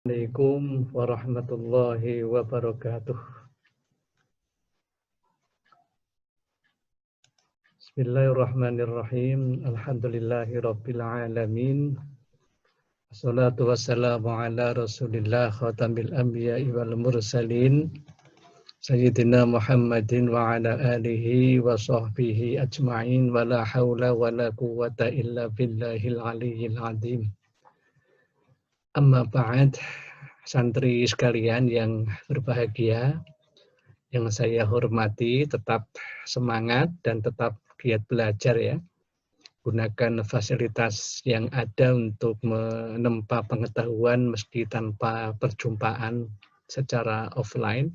Assalamualaikum warahmatullahi wabarakatuh. Bismillahirrahmanirrahim. Alhamdulillahi rabbil alamin. Wassalatu wassalamu ala rasulillah khatamil anbiya'i wal mursalin. Sayyidina Muhammadin wa ala alihi wa sahbihi ajma'in wa la hawla wa la quwwata illa billahil aliyyil azim. Amma ba'd, santri sekalian yang berbahagia, yang saya hormati, tetap semangat dan tetap giat belajar ya. Gunakan fasilitas yang ada untuk menempa pengetahuan meski tanpa perjumpaan secara offline.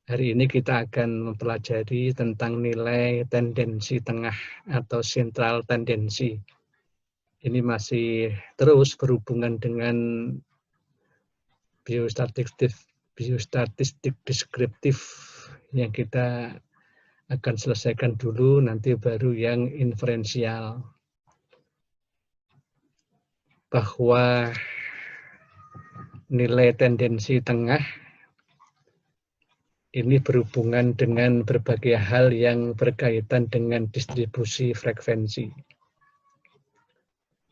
Hari ini kita akan mempelajari tentang nilai tendensi tengah atau central tendensi. Ini masih terus berhubungan dengan biostatistik deskriptif yang kita akan selesaikan dulu, nanti baru yang inferensial. Bahwa nilai tendensi tengah ini berhubungan dengan berbagai hal yang berkaitan dengan distribusi frekuensi.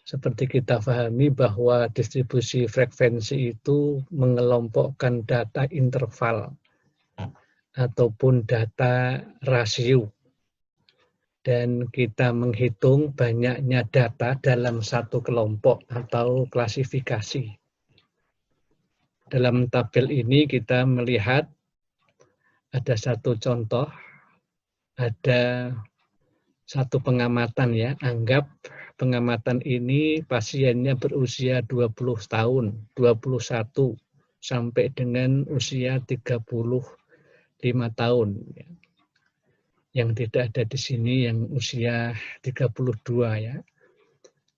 Seperti kita pahami bahwa distribusi frekuensi itu mengelompokkan data interval ataupun data rasio. Dan kita menghitung banyaknya data dalam satu kelompok atau klasifikasi. Dalam tabel ini kita melihat ada satu contoh, ada satu pengamatan ya. Anggap pengamatan ini pasiennya berusia 20 tahun, 21 sampai dengan usia 35 tahun. Yang tidak ada di sini yang usia 32 ya.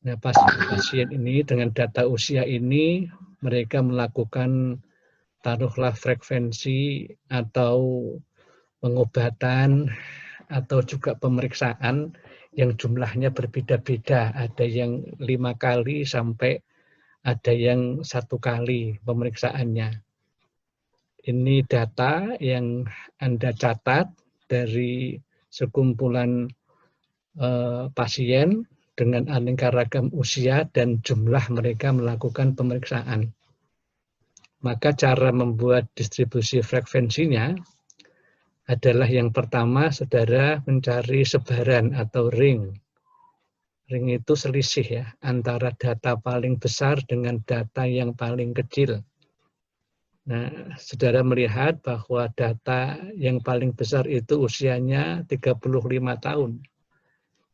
Nah, pasien ini dengan data usia ini mereka melakukan taruhlah frekuensi atau pengobatan atau juga pemeriksaan yang jumlahnya berbeda-beda. Ada yang 5 kali sampai ada yang 1 kali pemeriksaannya. Ini data yang Anda catat dari sekumpulan pasien dengan aneka ragam usia dan jumlah mereka melakukan pemeriksaan. Maka cara membuat distribusi frekuensinya adalah yang pertama, saudara mencari sebaran atau ring. Ring itu selisih ya, antara data paling besar dengan data yang paling kecil. Nah, saudara melihat bahwa data yang paling besar itu usianya 35 tahun.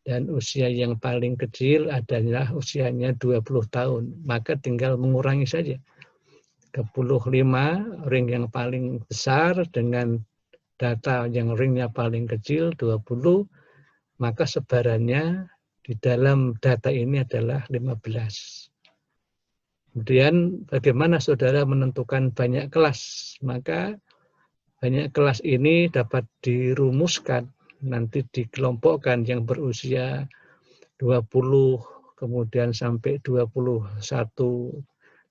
Dan usia yang paling kecil adalah usianya 20 tahun. Maka tinggal mengurangi saja. 35 ring yang paling besar dengan data yang ringnya paling kecil 20, maka sebarannya di dalam data ini adalah 15. Kemudian bagaimana saudara menentukan banyak kelas? Maka banyak kelas ini dapat dirumuskan, nanti dikelompokkan yang berusia 20, kemudian sampai 21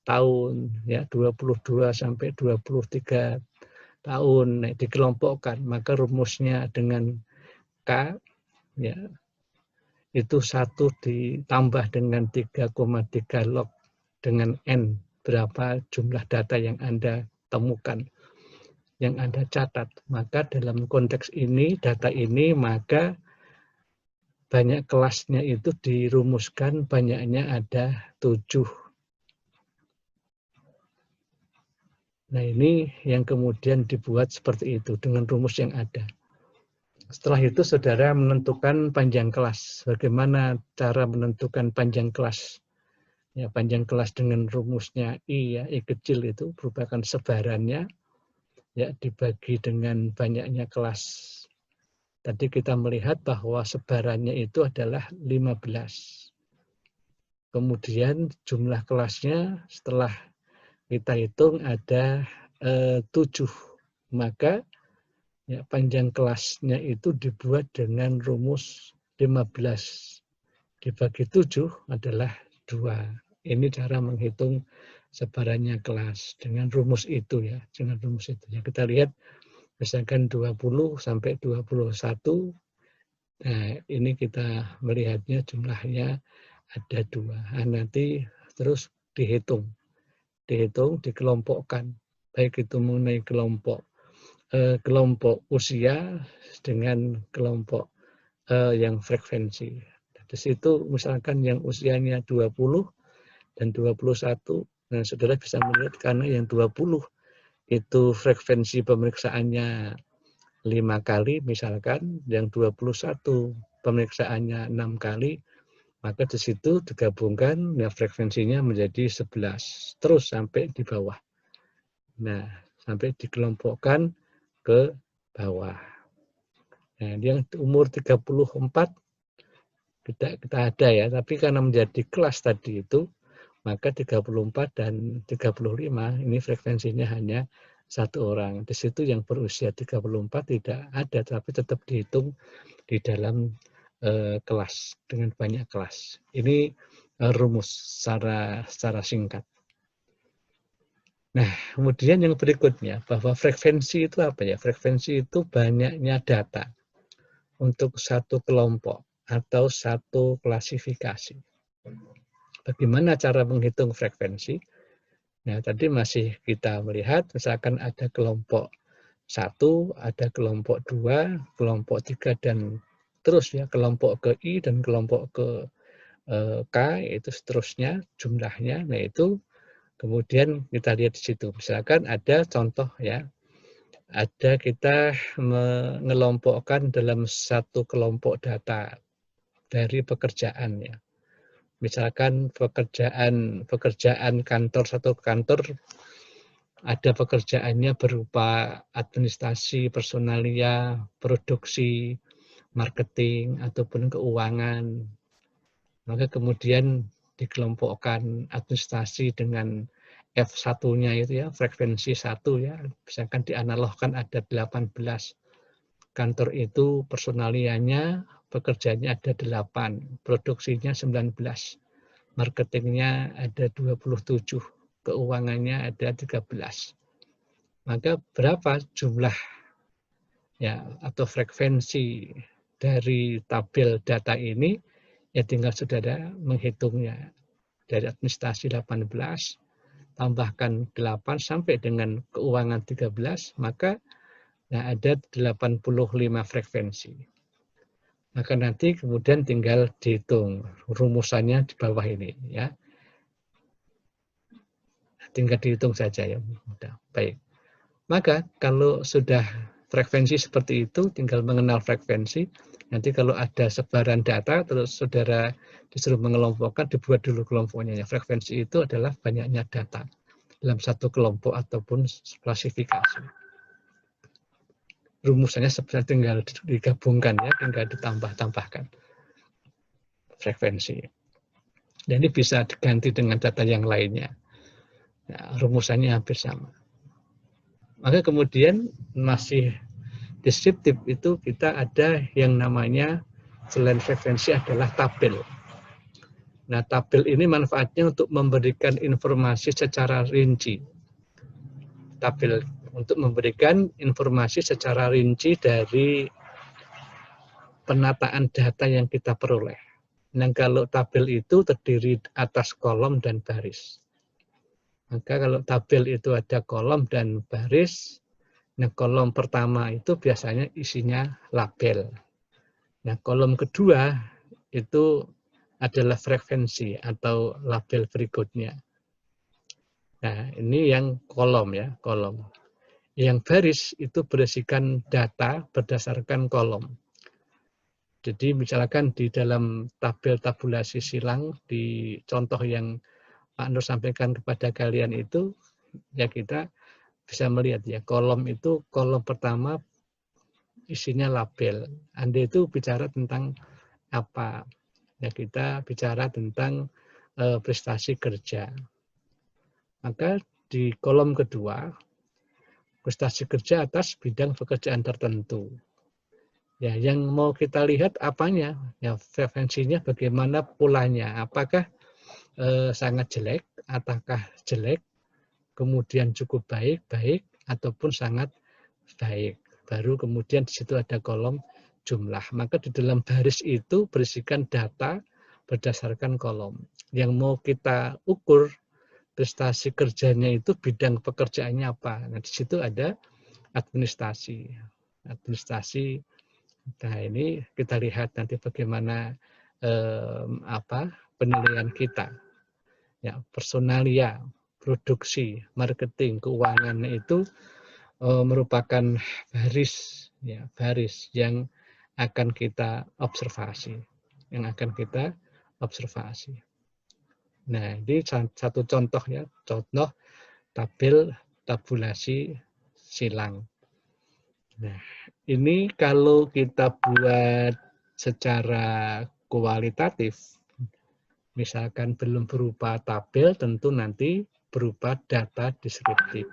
tahun, ya 22 sampai 23 tahun, nah, dikelompokkan. Maka rumusnya dengan K, ya, itu 1 ditambah dengan 3,3 log dengan N, berapa jumlah data yang Anda temukan, yang Anda catat. Maka dalam konteks ini, data ini, maka banyak kelasnya itu dirumuskan, banyaknya ada 7. Nah, ini yang kemudian dibuat seperti itu, dengan rumus yang ada. Setelah itu, saudara menentukan panjang kelas. Bagaimana cara menentukan panjang kelas? Ya, panjang kelas dengan rumusnya I, ya, I kecil itu merupakan sebarannya, ya, dibagi dengan banyaknya kelas. Tadi kita melihat bahwa sebarannya itu adalah 15. Kemudian jumlah kelasnya setelah kita hitung ada 7. Maka ya, panjang kelasnya itu dibuat dengan rumus 15 dibagi 7 adalah 2. Ini cara menghitung sebarannya kelas dengan rumus itu ya, dengan rumus itu. Ya kita lihat misalkan 20 sampai 21. Nah, ini kita melihatnya jumlahnya ada 2. Nah, nanti terus dihitung, dikelompokkan, baik itu mengenai kelompok usia dengan kelompok yang frekuensi. Di situ misalkan yang usianya 20 dan 21, nah saudara bisa melihat karena yang 20 itu frekuensi pemeriksaannya 5 kali, misalkan yang 21 pemeriksaannya 6 kali, maka di situ digabungkan ya frekuensinya menjadi 11, terus sampai di bawah. Nah, sampai dikelompokkan ke bawah. Nah, yang umur 34 kita ada ya, tapi karena menjadi kelas tadi itu, maka 34 dan 35 ini frekuensinya hanya 1 orang. Di situ yang berusia 34 tidak ada, tapi tetap dihitung di dalam kelas dengan banyak kelas. Ini rumus secara singkat. Nah, kemudian yang berikutnya bahwa frekuensi itu apa ya? Frekuensi itu banyaknya data untuk satu kelompok atau satu klasifikasi. Bagaimana cara menghitung frekuensi? Nah, tadi masih kita melihat misalkan ada kelompok 1, ada kelompok 2, kelompok 3 dan terus ya, kelompok ke I dan kelompok ke K, itu seterusnya jumlahnya. Nah, itu kemudian kita lihat di situ. Misalkan ada contoh ya, ada kita mengelompokkan dalam satu kelompok data dari pekerjaan ya. Misalkan pekerjaan kantor, satu kantor ada pekerjaannya berupa administrasi, personalia, produksi, marketing, ataupun keuangan. Maka kemudian dikelompokkan administrasi dengan F1-nya itu ya, frekuensi 1 ya, misalkan dianalogkan ada 18. Kantor itu personalianya, pekerjaannya ada 8, produksinya 19, marketingnya ada 27, keuangannya ada 13. Maka berapa jumlah ya atau frekuensi dari tabel data ini? Ya tinggal saudara menghitungnya. Dari administrasi 18, tambahkan 8 sampai dengan keuangan 13, maka nah ada 85 frekuensi. Maka nanti kemudian tinggal dihitung rumusannya di bawah ini ya. Tinggal dihitung saja ya. Mudah. Baik. Maka kalau sudah frekuensi seperti itu, tinggal mengenal frekuensi. Nanti kalau ada sebaran data, terus saudara disuruh mengelompokkan, dibuat dulu kelompoknya. Frekuensi itu adalah banyaknya data dalam satu kelompok ataupun klasifikasi. Rumusannya sebenarnya tinggal digabungkan ya, tinggal ditambah-tambahkan frekuensi. Dan ini bisa diganti dengan data yang lainnya. Nah, rumusannya hampir sama. Maka kemudian masih deskriptif itu kita ada yang namanya selain frekuensi adalah tabel. Nah, tabel ini manfaatnya untuk memberikan informasi secara rinci. Tabel untuk memberikan informasi secara rinci dari penataan data yang kita peroleh. Nah, kalau tabel itu terdiri atas kolom dan baris. Maka kalau tabel itu ada kolom dan baris, nah kolom pertama itu biasanya isinya label. Nah, kolom kedua itu adalah frekuensi atau label berikutnya. Nah, ini yang kolom ya, kolom. Yang baris itu berisikan data berdasarkan kolom. Jadi misalkan di dalam tabel tabulasi silang, di contoh yang Pak Nur sampaikan kepada kalian itu, ya kita bisa melihat ya, kolom itu, kolom pertama isinya label. Anda itu bicara tentang apa? Ya kita bicara tentang prestasi kerja. Maka di kolom kedua, prestasi kerja atas bidang pekerjaan tertentu. Ya, yang mau kita lihat apanya? Ya, frekuensinya bagaimana polanya? Apakah sangat jelek, ataukah jelek, kemudian cukup baik, baik, ataupun sangat baik. Baru kemudian di situ ada kolom jumlah. Maka di dalam baris itu berisikan data berdasarkan kolom. Yang mau kita ukur prestasi kerjanya itu bidang pekerjaannya apa. Nah, di situ ada administrasi. Administrasi. Nah, ini kita lihat nanti bagaimana penilaian kita. Ya, personalia, produksi, marketing, keuangan itu merupakan baris yang akan kita observasi, Nah, ini satu contoh ya, contoh tabulasi silang. Nah, ini kalau kita buat secara kualitatif, misalkan belum berupa tabel, tentu nanti berupa data deskriptif.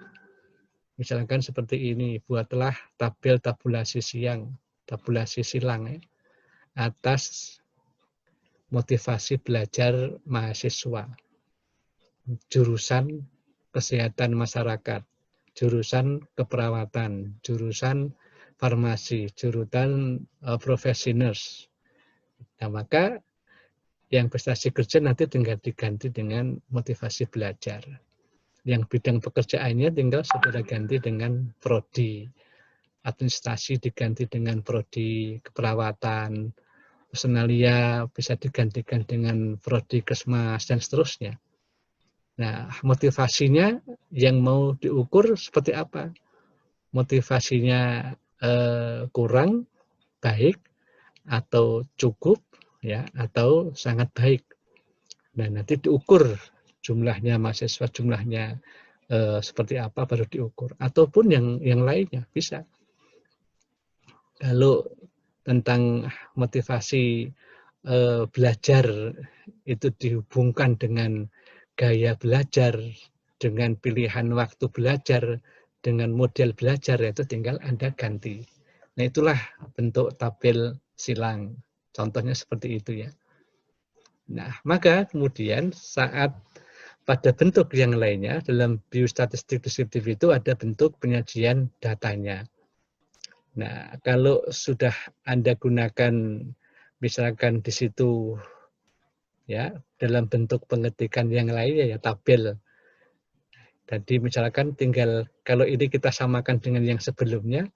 Misalkan seperti ini, buatlah tabel tabulasi silang ya, atas motivasi belajar mahasiswa, jurusan kesehatan masyarakat, jurusan keperawatan, jurusan farmasi, jurusan profesi nurse. Nah, maka yang prestasi kerja nanti tinggal diganti dengan motivasi belajar. Yang bidang pekerjaannya tinggal saudara ganti dengan prodi. Administrasi diganti dengan prodi keperawatan, personalia bisa digantikan dengan prodi kesmas, dan seterusnya. Nah, motivasinya yang mau diukur seperti apa? Motivasinya kurang, baik, atau cukup, ya, atau sangat baik. Nah, nanti diukur jumlahnya mahasiswa, jumlahnya seperti apa baru diukur. Ataupun yang lainnya bisa. Kalau tentang motivasi belajar itu dihubungkan dengan gaya belajar, dengan pilihan waktu belajar, dengan model belajar, itu tinggal Anda ganti. Nah, itulah bentuk tabel silang. Contohnya seperti itu ya. Nah, maka kemudian saat pada bentuk yang lainnya, dalam biostatistik deskriptif itu ada bentuk penyajian datanya. Nah, kalau sudah Anda gunakan misalkan di situ ya dalam bentuk pengetikan yang lainnya ya tabel. Jadi misalkan tinggal kalau ini kita samakan dengan yang sebelumnya,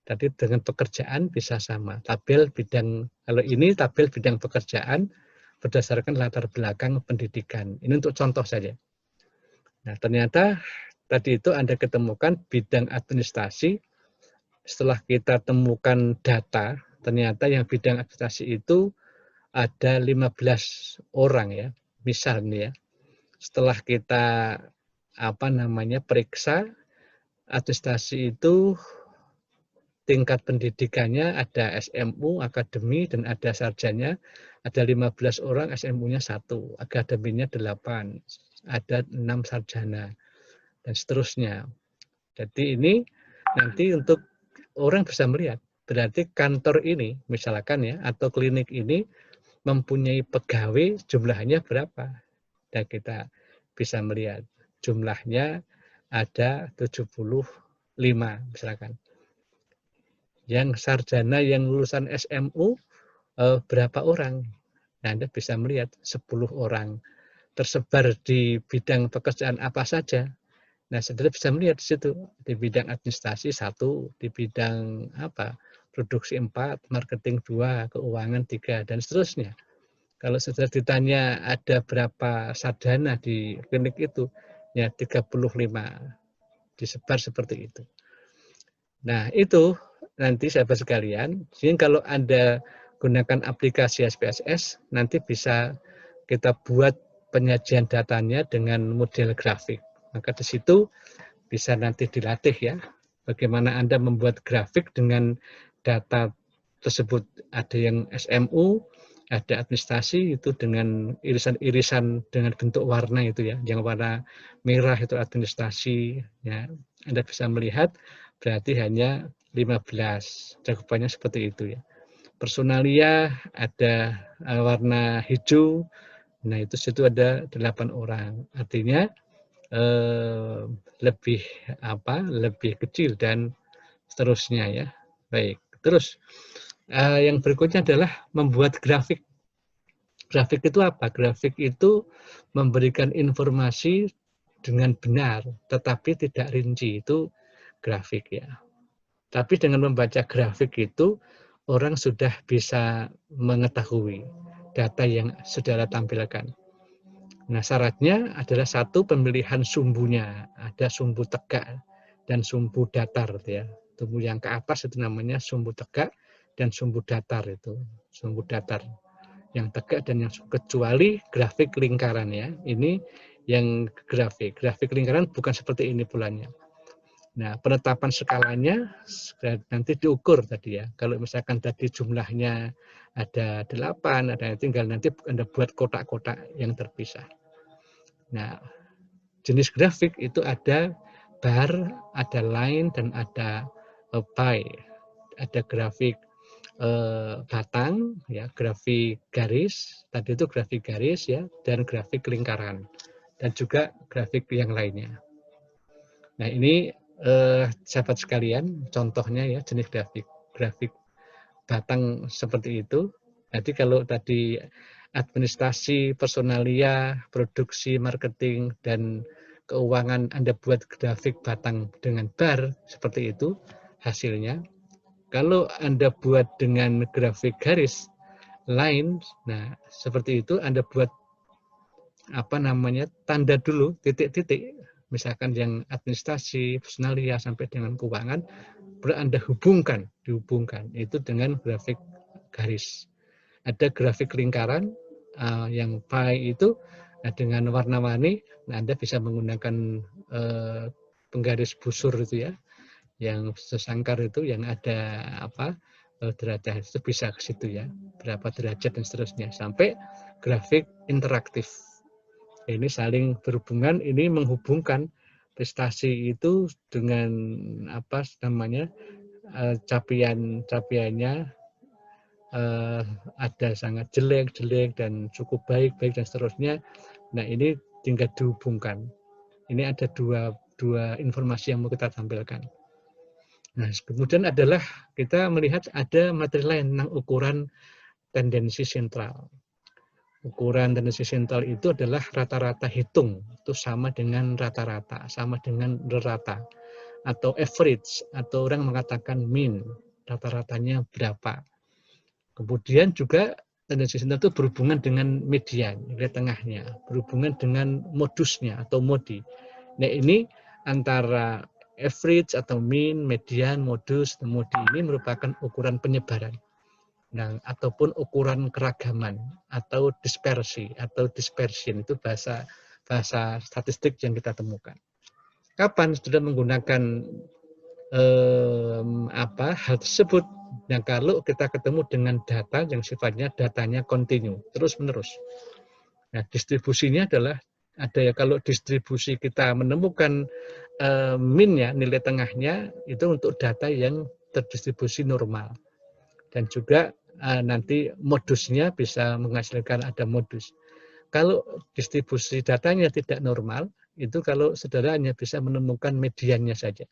tadi dengan pekerjaan bisa sama. Tabel bidang, kalau ini tabel bidang pekerjaan berdasarkan latar belakang pendidikan. Ini untuk contoh saja. Nah, ternyata tadi itu Anda ketemukan bidang administrasi. Setelah kita temukan data, ternyata yang bidang administrasi itu ada 15 orang ya. Misal nih ya. Setelah kita periksa administrasi itu tingkat pendidikannya ada SMU, akademi, dan ada sarjana, ada 15 orang, SMU-nya 1, akademinya 8, ada 6 sarjana, dan seterusnya. Jadi ini nanti untuk orang bisa melihat, berarti kantor ini, misalkan ya, atau klinik ini mempunyai pegawai jumlahnya berapa. Dan kita bisa melihat jumlahnya ada 75 misalkan. Yang sarjana yang lulusan SMU berapa orang? Nah, Anda bisa melihat 10 orang tersebar di bidang pekerjaan apa saja. Nah, saudara bisa melihat di situ di bidang administrasi 1, di bidang produksi 4, marketing 2, keuangan 3, dan seterusnya. Kalau saudara ditanya ada berapa sarjana di klinik itu, ya 35 disebar seperti itu. Nah, itu nanti sahabat sekalian, sehingga kalau Anda gunakan aplikasi SPSS, nanti bisa kita buat penyajian datanya dengan model grafik. Maka di situ bisa nanti dilatih ya, bagaimana Anda membuat grafik dengan data tersebut. Ada yang SMU, ada administrasi itu dengan irisan-irisan dengan bentuk warna itu ya, yang warna merah itu administrasi ya. Anda bisa melihat berarti hanya 15, cakupannya seperti itu ya. Personalia ada warna hijau, Nah, itu situ ada 8 orang. Artinya lebih lebih kecil dan seterusnya ya. Baik. Terus yang berikutnya adalah membuat grafik. Grafik itu apa? Grafik itu memberikan informasi dengan benar, tetapi tidak rinci. Itu grafik ya. Tapi dengan membaca grafik itu, orang sudah bisa mengetahui data yang saudara tampilkan. Nah, syaratnya adalah satu, pemilihan sumbunya. Ada sumbu tegak dan sumbu datar ya. Sumbu yang ke atas itu namanya sumbu tegak dan sumbu datar itu. Sumbu datar yang tegak dan yang kecuali grafik lingkaran ya. Ini yang grafik. Grafik lingkaran bukan seperti ini bulannya. Nah, penetapan skalanya nanti diukur tadi ya. Kalau misalkan tadi jumlahnya ada 8, ada tinggal nanti Anda buat kotak-kotak yang terpisah. Nah, jenis grafik itu ada bar, ada line, dan ada pie. Ada grafik batang, ya, grafik garis, tadi itu grafik garis ya, dan grafik lingkaran, dan juga grafik yang lainnya. Nah, ini sahabat sekalian, contohnya ya jenis grafik. Grafik batang seperti itu. Jadi kalau tadi administrasi, personalia, produksi, marketing, dan keuangan Anda buat grafik batang dengan bar, seperti itu hasilnya. Kalau Anda buat dengan grafik garis, line, nah seperti itu Anda buat tanda dulu, titik-titik, misalkan yang administrasi, personalia, sampai dengan keuangan, baru Anda dihubungkan itu dengan grafik garis. Ada grafik lingkaran yang pie itu dengan warna-warni. Nah, Anda bisa menggunakan penggaris busur itu ya, yang sesangkar itu yang ada derajat itu bisa ke situ ya, berapa derajat dan seterusnya, sampai grafik interaktif. Ini saling berhubungan, ini menghubungkan prestasi itu dengan capaiannya ada sangat jelek dan cukup baik dan seterusnya. Nah, ini tinggal dihubungkan. Ini ada dua informasi yang mau kita tampilkan. Nah, kemudian adalah kita melihat ada materi lain tentang ukuran tendensi sentral. Ukuran tendensi sentral itu adalah rata-rata hitung, itu sama dengan rata-rata, sama dengan rata, atau average, atau orang mengatakan mean, rata-ratanya berapa. Kemudian juga tendensi sentral itu berhubungan dengan median, nilai tengahnya, berhubungan dengan modusnya atau modi. Nah, ini antara average atau mean, median, modus, modi ini merupakan ukuran penyebaran. Nah, ataupun ukuran keragaman atau dispersi atau dispersion, itu bahasa statistik yang kita temukan. Kapan sudah menggunakan hal tersebut? Nah, kalau kita ketemu dengan data yang sifatnya datanya kontinu, terus menerus. Nah, distribusinya adalah ada ya, kalau distribusi kita menemukan mean ya, nilai tengahnya itu untuk data yang terdistribusi normal. Dan juga nanti modusnya bisa menghasilkan ada modus. Kalau distribusi datanya tidak normal, itu kalau saudara hanya bisa menemukan mediannya saja.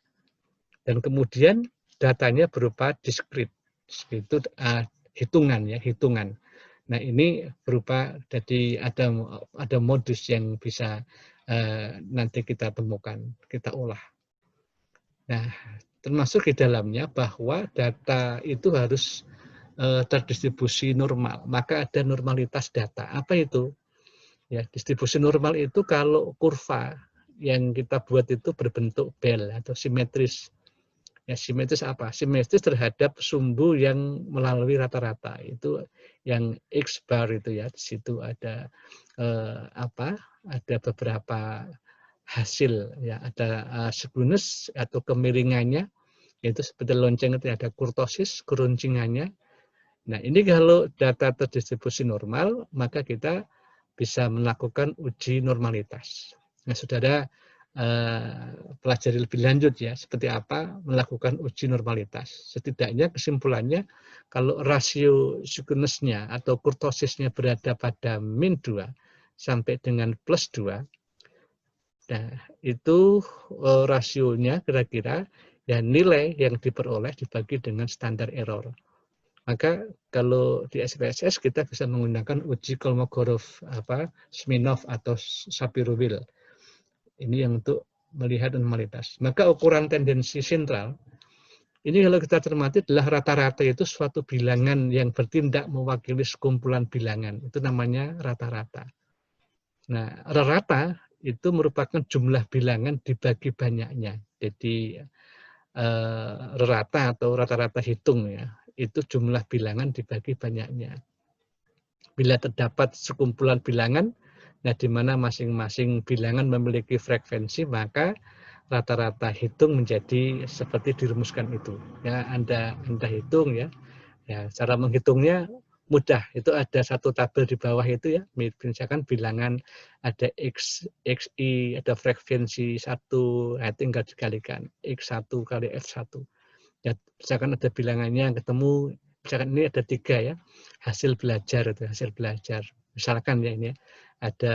Dan kemudian datanya berupa diskrit, itu hitungan. Nah, ini berupa jadi ada modus yang bisa nanti kita temukan, kita olah. Nah, termasuk di dalamnya bahwa data itu harus terdistribusi normal, maka ada normalitas data. Apa itu? Ya, distribusi normal itu kalau kurva yang kita buat itu berbentuk bel atau simetris. Ya, simetris apa? Simetris terhadap sumbu yang melalui rata-rata. Itu yang X bar itu ya. Di situ ada ada beberapa hasil ya, ada sinus atau kemiringannya, itu seperti lonceng itu ada kurtosis, keruncingannya. Nah, ini kalau data terdistribusi normal, maka kita bisa melakukan uji normalitas. Nah, saudara pelajari lebih lanjut ya, seperti apa melakukan uji normalitas. Setidaknya kesimpulannya, kalau rasio sinusnya atau kurtosisnya berada pada min 2, sampai dengan plus 2. Nah, itu rasionya kira-kira ya nilai yang diperoleh dibagi dengan standar error. Maka kalau di SPSS kita bisa menggunakan uji Kolmogorov, Smirnov atau Shapiro-Wilk. Ini yang untuk melihat anomalitas. Maka ukuran tendensi sentral ini kalau kita cermati adalah rata-rata itu suatu bilangan yang bertindak mewakili sekumpulan bilangan. Itu namanya rata-rata. Nah, rata itu merupakan jumlah bilangan dibagi banyaknya. Jadi rata atau rata-rata hitung ya, itu jumlah bilangan dibagi banyaknya. Bila terdapat sekumpulan bilangan, nah di mana masing-masing bilangan memiliki frekuensi, maka rata-rata hitung menjadi seperti dirumuskan itu. Ya, Anda hitung ya. Ya, cara menghitungnya mudah. Itu ada satu tabel di bawah itu ya. Misalkan bilangan ada X, XI, ada frekuensi 1, nah tinggal dikalikan. X1 kali F1. Ya, misalkan ada bilangannya ketemu, misalkan ini ada 3 ya. Hasil belajar itu, hasil belajar. Misalkan ya ini ya, ada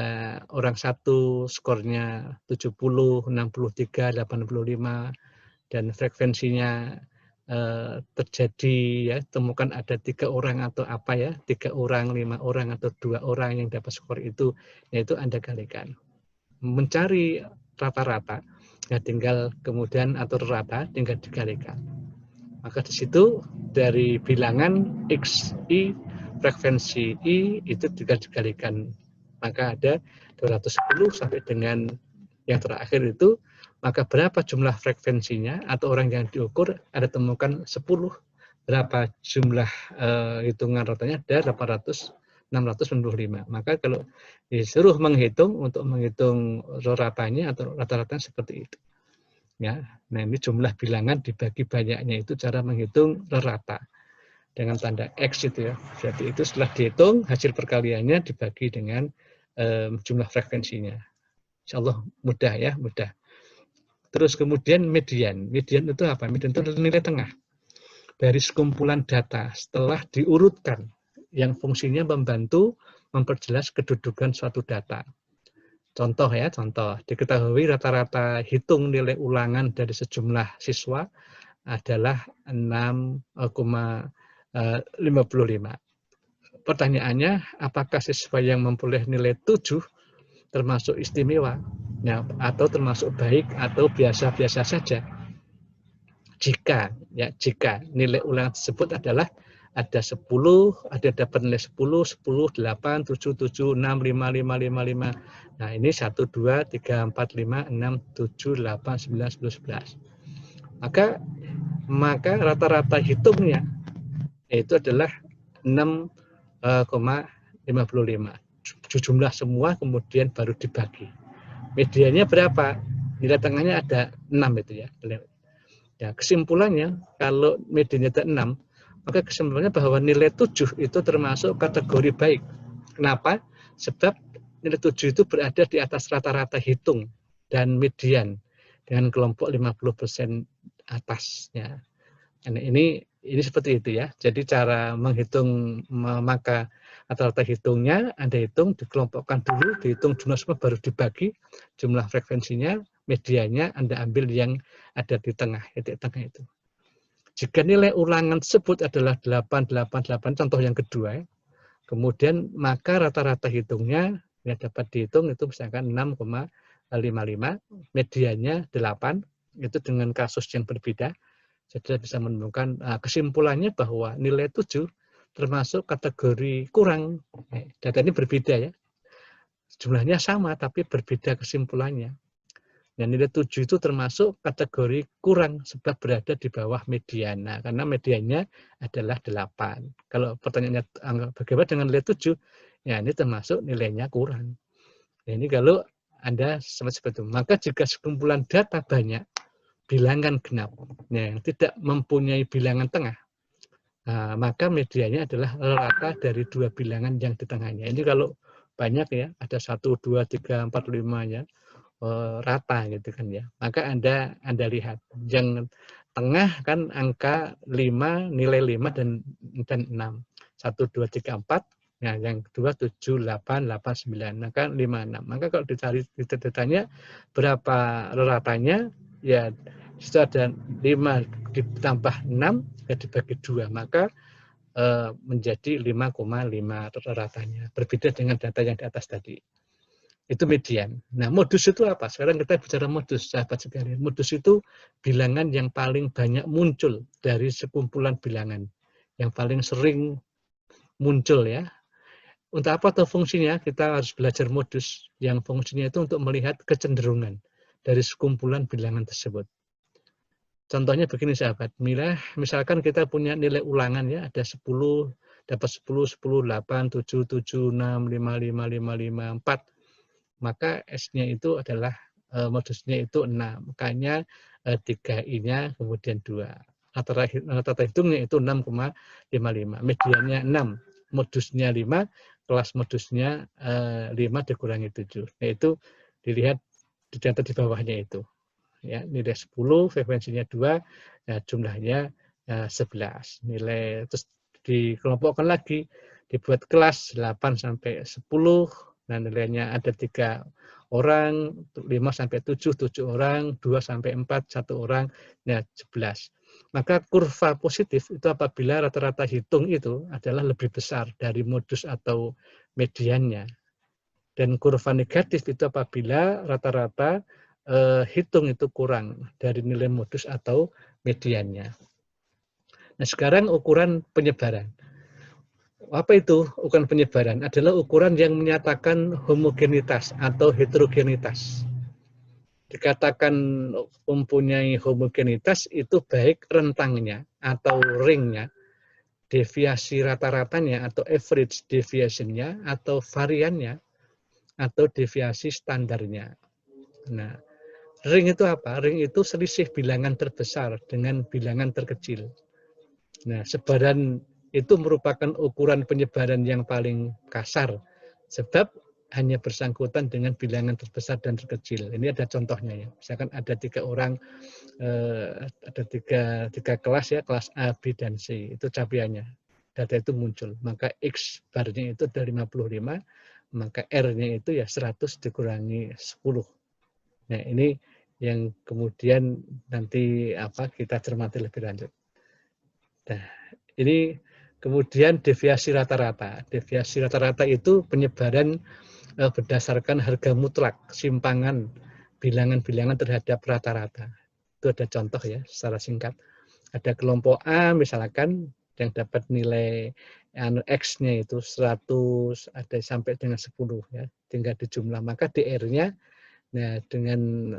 orang satu skornya 70, 63, 85 dan frekuensinya terjadi ya, temukan ada 3 orang atau apa ya, 3 orang, 5 orang atau 2 orang yang dapat skor itu, yaitu Anda kalikan. Mencari rata-rata, ya tinggal kemudian atur rata, tinggal dikalikan. Maka di situ dari bilangan XI, frekuensi I itu tinggal dikalikan. Maka ada 210 sampai dengan yang terakhir itu, maka berapa jumlah frekuensinya atau orang yang diukur, ada temukan 10. Berapa jumlah hitungan ratanya? Ada 695. Maka kalau disuruh menghitung, untuk menghitung ratanya atau rata-ratanya seperti itu. Ya, nah ini jumlah bilangan dibagi banyaknya itu cara menghitung rata dengan tanda X itu ya. Jadi itu setelah dihitung hasil perkaliannya dibagi dengan jumlah frekuensinya. Insya Allah mudah ya, mudah. Terus kemudian median. Median itu apa? Median itu adalah nilai tengah dari sekumpulan data setelah diurutkan yang fungsinya membantu memperjelas kedudukan suatu data. Contoh ya, contoh. Diketahui rata-rata hitung nilai ulangan dari sejumlah siswa adalah 6,55. Pertanyaannya, apakah siswa yang memperoleh nilai 7 termasuk istimewa, ya, atau termasuk baik atau biasa-biasa saja? Jika nilai ulangan tersebut adalah ada 10, ada dapat nilai 10, 10, 8, 7, 7, 6, 5, 5, 5, 5. Nah, ini 1, 2, 3, 4, 5, 6, 7, 8, 9, 10, 11. Maka rata-rata hitungnya itu adalah 6,55. Jumlah semua kemudian baru dibagi. Mediannya berapa? Nilai tengahnya ada 6 itu ya. Ya, kesimpulannya kalau mediannya ada 6, maka kesimpulannya bahwa nilai 7 itu termasuk kategori baik. Kenapa? Sebab nilai 7 itu berada di atas rata-rata hitung dan median dengan kelompok 50% atasnya. Nah, ini seperti itu ya. Jadi cara menghitung maka rata-rata hitungnya Anda hitung, dikelompokkan dulu, dihitung jumlah semua baru dibagi jumlah frekuensinya, medianya Anda ambil yang ada di tengah, titik tengah itu. Jika nilai ulangan tersebut adalah 888, contoh yang kedua, kemudian maka rata-rata hitungnya yang dapat dihitung itu misalkan 6,55, medianya 8, itu dengan kasus yang berbeda. Jadi bisa menemukan kesimpulannya bahwa nilai 7 termasuk kategori kurang. Data ini berbeda ya. Jumlahnya sama tapi berbeda kesimpulannya. Dan nilai 7 itu termasuk kategori kurang sebab berada di bawah median. Nah, karena mediannya adalah 8. Kalau pertanyaannya bagaimana dengan nilai 7? Ya ini termasuk nilainya kurang. Nah, ini kalau Anda seperti itu. Maka jika sekumpulan data banyak, bilangan genap yang tidak mempunyai bilangan tengah, nah, maka medianya adalah rata dari dua bilangan yang di tengahnya. Ini kalau banyak ya, ada 1, 2, 3, 4, 5 ya, rata gitu kan ya. Maka Anda lihat yang tengah kan angka 5, nilai 5 dan 6. 1, 2, 3, 4 Nah, yang kedua 7, 8, 8, 9, maka 5, 6. Maka kalau ditanya berapa ratanya, ya itu ada 5 ditambah 6 ya dibagi 2, maka menjadi 5,5 ratanya. Berbeda dengan data yang di atas tadi. Itu median. Nah, modus itu apa? Sekarang kita bicara modus, sahabat sekalian. Modus itu bilangan yang paling banyak muncul dari sekumpulan bilangan. Yang paling sering muncul ya. Untuk apa atau fungsinya? Kita harus belajar modus yang fungsinya itu untuk melihat kecenderungan dari sekumpulan bilangan tersebut. Contohnya begini sahabat, misalkan kita punya nilai ulangan ya, ada 10, dapat 10, 10, 8, 7, 7, 6, 5, 5, 5, 5, 4. Maka S-nya itu adalah modusnya itu 6. Makanya 3I-nya kemudian 2. Rata-rata hitungnya itu 6,55. Mediannya 6. Modusnya 5, kelas modusnya 5 dikurangi 7. Yaitu dilihat di data di bawahnya itu. Ya, nilai 10, frekuensinya 2, ya, jumlahnya 11. Nilai terus dikelompokkan lagi, dibuat kelas 8 sampai 10. Nah, nilainya ada 3 orang, 5 sampai 7, 7 orang, 2 sampai 4, 1 orang, ya 11. Maka kurva positif itu apabila rata-rata hitung itu adalah lebih besar dari modus atau mediannya. Dan kurva negatif itu apabila rata-rata hitung itu kurang dari nilai modus atau mediannya. Nah, sekarang ukuran penyebaran. Apa itu ukuran penyebaran? Adalah ukuran yang menyatakan homogenitas atau heterogenitas. Dikatakan mempunyai homogenitas itu baik rentangnya atau ringnya, deviasi rata-ratanya atau average deviation-nya atau variannya atau deviasi standarnya. Nah, ring itu apa? Ring itu selisih bilangan terbesar dengan bilangan terkecil. Nah, sebaran itu merupakan ukuran penyebaran yang paling kasar, sebab hanya bersangkutan dengan bilangan terbesar dan terkecil. Ini ada contohnya ya. Misalkan ada 3 orang, ada tiga kelas ya, kelas A, B, dan C. Itu capaiannya. Data itu muncul. Maka X barnya itu dari 55, maka R-nya itu ya 100 dikurangi 10. Nah, ini yang kemudian nanti kita cermati lebih lanjut. Nah, ini kemudian deviasi rata-rata. Deviasi rata-rata itu penyebaran berdasarkan harga mutlak, simpangan bilangan-bilangan terhadap rata-rata. Itu ada contoh ya, secara singkat. Ada kelompok A misalkan yang dapat nilai X-nya itu 100, ada sampai dengan 10 ya, tinggal dijumlah. Maka DR-nya nah, dengan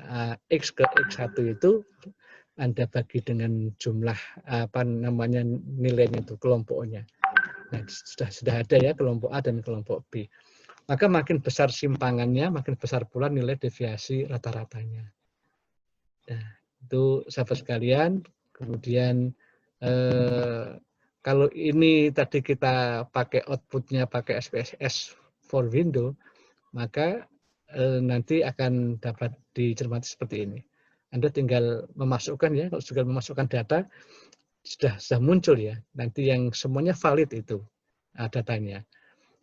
X ke X1 itu Anda bagi dengan jumlah nilainya itu kelompoknya. Nah, sudah ada ya kelompok A dan kelompok B. Maka makin besar simpangannya, makin besar pula nilai deviasi rata-ratanya. Nah, itu sahabat sekalian. Kemudian kalau ini tadi kita pakai outputnya pakai SPSS for window, maka nanti akan dapat dicermati seperti ini. Anda tinggal memasukkan ya, kalau sudah memasukkan data, sudah muncul ya, nanti yang semuanya valid itu datanya.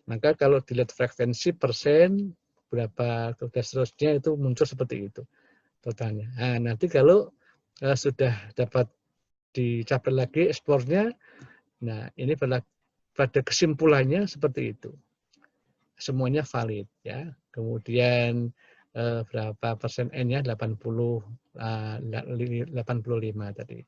Maka kalau dilihat frekuensi, persen, berapa, seterusnya itu muncul seperti itu totalnya. Nah, nanti kalau sudah dapat dicapai lagi ekspornya, nah ini pada kesimpulannya seperti itu. Semuanya valid ya. Kemudian berapa persen N-nya 85 tadi.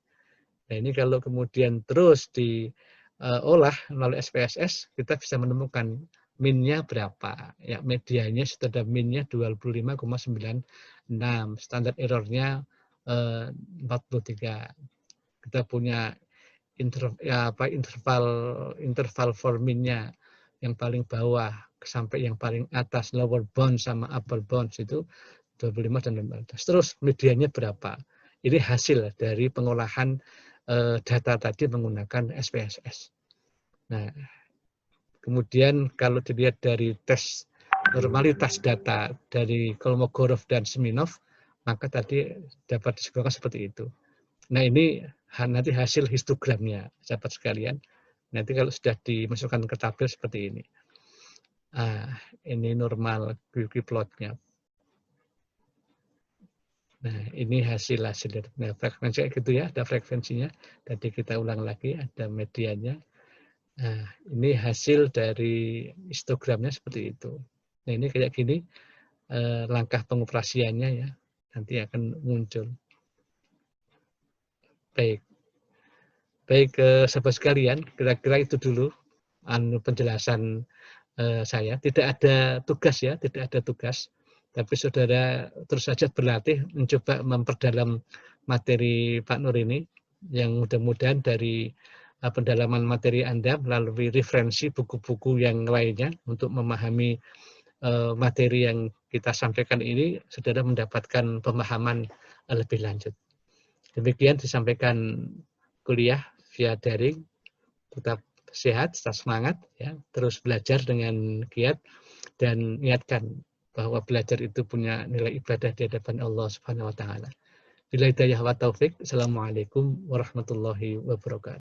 Nah, ini kalau kemudian terus diolah melalui SPSS, kita bisa menemukan min-nya berapa. Ya, medianya sudah ada min-nya 25,96, standar error-nya 43. Kita punya interval for min-nya yang paling bawah sampai yang paling atas, lower bound sama upper bound itu 25 dan 15. Terus medianya berapa? Ini hasil dari pengolahan data tadi menggunakan SPSS. Nah, kemudian kalau dilihat dari tes normalitas data dari Kolmogorov dan Seminov, maka tadi dapat disimpulkan seperti itu. Nah, ini nanti hasil histogramnya, sahabat sekalian. Nanti kalau sudah dimasukkan ke tabel seperti ini. Ini normal QQ plotnya. Nah, ini hasil-hasil. Nah, frekuensi kayak gitu ya, ada frekuensinya. Tadi kita ulang lagi, ada medianya. Nah, ini hasil dari histogramnya seperti itu. Nah, ini kayak gini, langkah pengoperasiannya ya, nanti akan muncul. Baik, sahabat sekalian, kira-kira itu dulu penjelasan saya. Tidak ada tugas ya, tidak ada tugas. Tapi saudara terus saja berlatih, mencoba memperdalam materi Pak Nur ini, yang mudah-mudahan dari pendalaman materi Anda melalui referensi buku-buku yang lainnya untuk memahami materi yang kita sampaikan ini, saudara mendapatkan pemahaman lebih lanjut. Demikian disampaikan kuliah via daring. Tetap sehat, tetap semangat, ya, terus belajar dengan giat dan niatkan bahwa belajar itu punya nilai ibadah di hadapan Allah Subhanahu wa taala. Billahi hidayah wa taufik. Assalamualaikum warahmatullahi wabarakatuh.